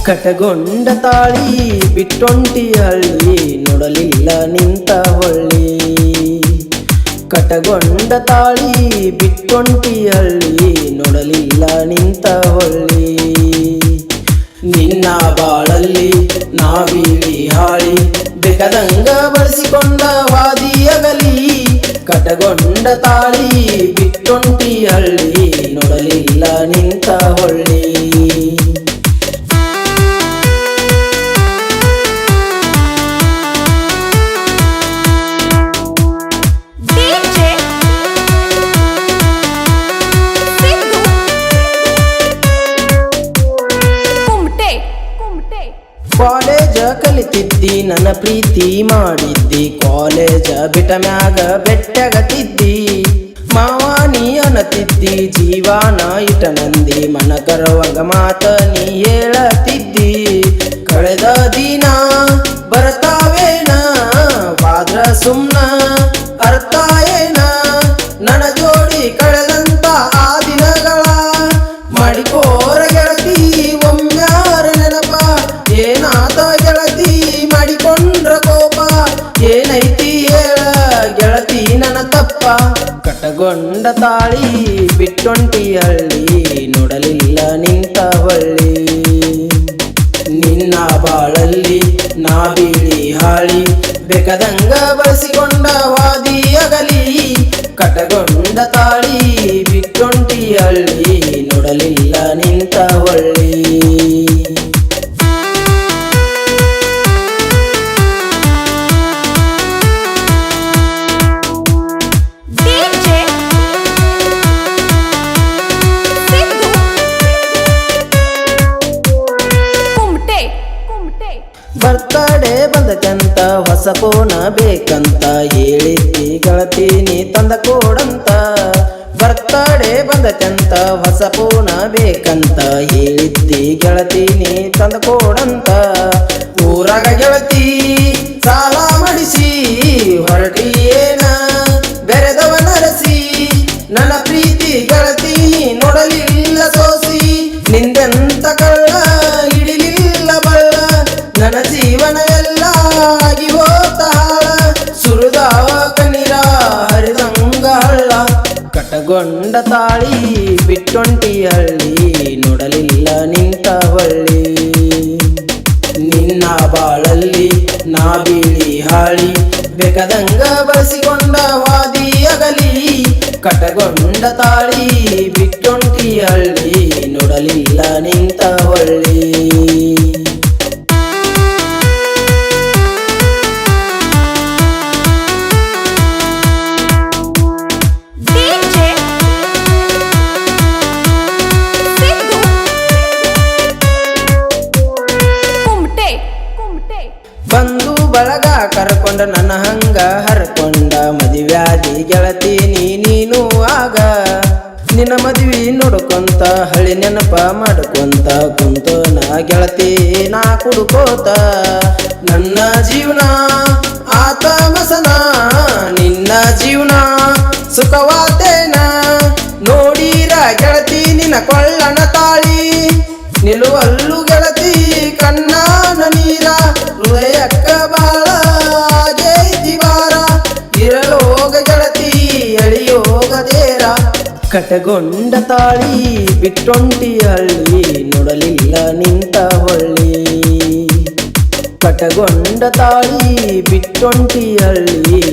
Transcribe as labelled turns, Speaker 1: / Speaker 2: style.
Speaker 1: ಕಟಗೊಂಡ ತಾಳಿ ಬಿಟ್ಟೊಂಟಿ ಹಳ್ಳಿ ನೋಡಲಿಲ್ಲ ನಿಂತ ಹೊಳ್ಳಿ. ಕಟಗೊಂಡ ತಾಳಿ ಬಿಟ್ಟೊಂಟಿ ಹಳ್ಳಿ ನೋಡಲಿಲ್ಲ ನಿಂತ ಹೊಳ್ಳಿ. ನಿನ್ನ ಬಾಳಲ್ಲಿ ನಾವಿಳಿ ಹಾಳಿ ಬೇಕಾದಂಗ ಬಳಸಿಕೊಂಡ ವಾದಿಯಗಲಿ. ಕಟಗೊಂಡ ತಾಳಿ ಬಿಟ್ಟೊಂಟಿ ಹಳ್ಳಿ ನೋಡಲಿಲ್ಲ ನಿಂತ ಹೊಳ್ಳಿ. ಕಾಲೇಜ ಕಲಿತಿದ್ದಿ ನನ್ನ ಪ್ರೀತಿ ಮಾಡಿದ್ದಿ, ಕಾಲೇಜ ಬಿಟ್ಟ ಮ್ಯಾಗ ಬೆಟ್ಟಗತಿದ್ದಿ. ಮಾವಾನಿ ಅನ್ನತಿದ್ದಿ ಜೀವಾನ ಇಟ ನಂದಿ, ಮನ ಕರವಂಗ ಮಾತ ನೀ ಹೇಳತಿದ್ದಿ. ಕಳೆದ ದಿನ ಬರ್ತಾವೇನ ವಾದ್ರ ಸುಮ್ನ ಅರ್ಥ ಏನ, ನನ್ನ ಜೋಡಿ ಕಳೆದಂತ ಆ ದಿನಗಳ ಮಾಡಿಕೋರ ಗೆಳತಿ ಒಮ್ಮ್ಯಾರ ನೆನಪ. ಏನಾದ ಗೆಳತಿ ಮಾಡಿಕೊಂಡ್ರ ಕೋಪ, ಏನೈತಿ ಹೇಳ ಗೆಳತಿ ನನ್ನ ತಪ್ಪ. ಕಟಗೊಂಡ ತಾಳಿ ಬಿಟ್ಟೊಂಟಿ ಹಳ್ಳಿ ನೋಡಲಿಲ್ಲ ನಿಂತ ಹೊಳ್ಳಿ. ನಿನ್ನ ಬಾಳಲ್ಲಿ ನಾ ಬೀಳಿ ಹಾಳಿ ಬೇಕಾದಂಗ ಬಳಸಿಕೊಂಡ ವಾದಿಯಗಲಿ. ಕಟಗೊಂಡ ತಾಳಿ ಬಿಟ್ಟೊಂಟಿ ಹಳ್ಳಿ ನೋಡಲಿಲ್ಲ ನಿಂತ ಹೊಳ್ಳಿ. ಬರ್ತಡೇ ಬಂದಕಂತ ಹೊಸ ಫೋನ ಬೇಕಂತ ಹೇಳಿದ್ದಿ ಗೆಳತಿ ನೀ ತಂದ ಕೊಡಂತ. ಬರ್ತಡೇ ಬಂದಕಂತ ಹೊಸ ಫೋನ ಬೇಕಂತ ಹೇಳಿದ್ದಿ ಗೆಳತಿ ನೀ ತಂದ ಕೊಡಂತ. ಊರಾಗ ಗೆಳತಿ ಸಾಲ ಮಾಡಿಸಿ ಹೊರಟಿ ಏನ ಬೆರೆದವ ನರಸಿ. ನನ್ನ ಪ್ರೀತಿ ಗೆಳತಿ ನೋಡಲಿಲ್ಲ ಸೋಸಿ, ನಿಂದೆಂತ ಕಳ್ಳ ಹಿಡಿಲಿಲ್ಲ ಬಳ್ಳ. ನನ್ನ ಜೀವನ ಎಲ್ಲ ಆಗಿ ಹೋತ ಹಾಳ, ಸುರಿದಾವ ಕಣ್ಣೀರ ಹರಿದಂಗ ಹಳ್ಳ. ಕಟಗೊಂಡ ತಾಳಿ ಬಿಟ್ಟೊಂಟಿ ಹಳ್ಳಿ ನೋಡಲಿಲ್ಲ ನಿಂತ ಹೊಳ್ಳಿ. ನಿನ್ನ ಬಾಳಲ್ಲಿ ನಾ ಬೀಳಿ ಹಾಳಿ ಬೇಕಾದಂಗ ಬಳಸಿಕೊಂಡ ವಾದಿಯಗಲಿ. ಕಟಗೊಂಡ ತಾಳಿ ಬಿಟ್ಟೊಂಟಿ ಹಳ್ಳಿ ನೋಡಲಿಲ್ಲ ನಿಂತ ಹೊಳ್ಳಿ. ಬಂದು ಬಳಗ ಕರ್ಕೊಂಡ ನನ್ನ ಹಂಗ ಹರ್ಕೊಂಡ, ಮದುವ್ಯಾದಿ ಗೆಳತಿ ನೀನು ಆಗ. ನಿನ್ನ ಮದ್ವಿ ನೋಡ್ಕೊಂತ ಹಳ್ಳಿ ನೆನಪ ಮಾಡ್ಕೊಂತ ಕುಂತು ನಾ ಗೆಳತಿ ನಾ ಕುಡ್ಕೋತ. ನನ್ನ ಜೀವನ ಆತ ಮಸನ, ನಿನ್ನ ಜೀವನ ಸುಖವಾತೇನ. ನೋಡಿರ ಗೆಳತಿ ನಿನ್ನ ಕೊಳ್ಳನ ತಾಳಿ, ನಿಲುವಲ್ಲು ಗೆಳತಿ ಕಣ್ಣಾನ ನೀರ. ಹೃದಯಕ್ಕ ಬಾಳ ಆಗೈತಿ ಬಾರ, ಇರಲೋಗ ಗೆಳತಿ ಅಳಿಯೋಗ ದೇರ. ಕಟಗೊಂಡ ತಾಳಿ ಬಿಟ್ಟೊಂಟಿ ಹಳ್ಳಿ ನೋಡಲಿಲ್ಲ ನಿಂತ ಹೊಳ್ಳಿ. ಕಟಗೊಂಡ ತಾಳಿ ಬಿಟ್ಟೊಂಟಿ ಹಳ್ಳಿ